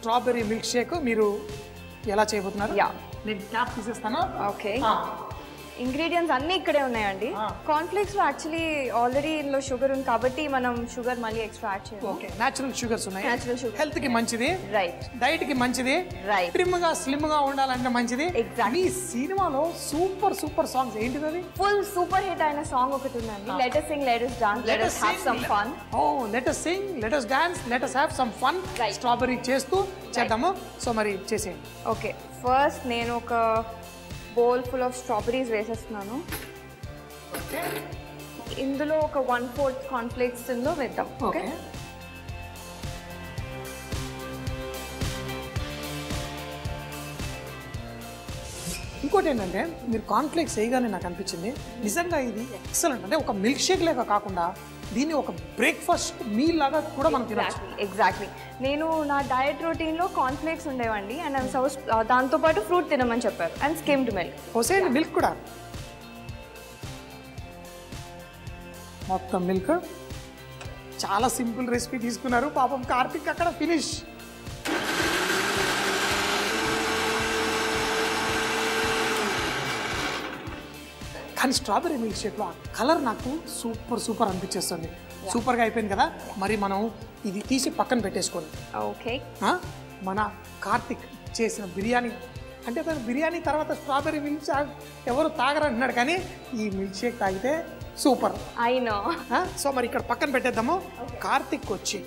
Strawberry milk shake మీరు ఎలా చేయబోతున్నారు? నేను క్యాప్ తీసేస్తాను. ఓకే, ఇంగ్రీడియంట్స్ అన్నీ ఇక్కడే ఉన్నాయండి. కార్న్ఫ్లేక్స్ లో యాక్చువల్లీ ఆల్రెడీ ఇందులో షుగర్ ఉంది కాబట్టి మనం షుగర్ మళ్ళీ ఎక్స్ట్రా యాడ్ చేయాలి. ఓకే, నేచురల్ షుగర్స్ ఉన్నాయి. నేచురల్ షుగర్ హెల్త్ కి మంచిది, రైట్. డైట్ కి మంచిది, రైట్. ట్రిమ్ గా స్లిమ్ గా ఉండాలంటే మంచిది. ఎగ్జాక్ట్లీ. మీ సినిమాలో సూపర్ సాంగ్స్ ఏంటిది? అది ఫుల్ సూపర్ హిట్ అయిన సాంగ్ ఒకటి ఉందండి. Let us sing, let us dance, let us have some fun. let us sing, let us dance, let us have some fun. Strawberry చేస్తూ చేద్దాము. సో మరి చేసేయండి. ఓకే, ఫస్ట్ నేను ఒక బౌల్ ఫుల్ ఆఫ్ స్ట్రాబెరీస్ వేసేస్తున్నాను. ఇందులో ఒక 1/4 కార్న్ఫ్లేక్స్ ఇందులో వేద్దాం. ఓకే, ఇంకోటి ఏంటంటే మీరు కార్న్ఫ్లేక్స్ వేయగానే నాకు అనిపించింది నిజంగా ఇది ఎక్సలెంట్. అంటే ఒక మిల్క్ షేక్ లాగా కాకుండా దీన్ని ఒక బ్రేక్ఫాస్ట్ మీల్ లాగా కూడా మనం తినచ్చు. ఎగ్జాక్ట్లీ. నేను నా డయట్ రొటీన్లో కార్న్ఫ్లేక్స్ ఉండేవండి అండ్ దాంతోపాటు ఫ్రూట్ తినమని చెప్పారు అండ్ స్కిమ్డ్ మిల్క్. పోసేయండి మిల్క్ కూడా, మొత్తం మిల్క్. చాలా సింపుల్ రెసిపీ తీసుకున్నారు. పాపం కార్తిక్ అక్కడ ఫినిష్. కానీ స్ట్రాబెర్రీ మిల్క్ షేక్లో ఆ కలర్ నాకు సూపర్ అనిపించేస్తుంది. సూపర్గా అయిపోయింది కదా. మరి మనం ఇది తీసి పక్కన పెట్టేసుకోండి. ఓకే, మన కార్తిక్ చేసిన బిర్యానీ అంటే తను బిర్యానీ తర్వాత స్ట్రాబెర్రీ మిల్క్ షేక్ ఎవరు తాగరంటున్నాడు, కానీ ఈ మిల్క్ షేక్ తాగితే సూపర్. I know. సో మరి ఇక్కడ పక్కన పెట్టేద్దాము. కార్తిక్ వచ్చి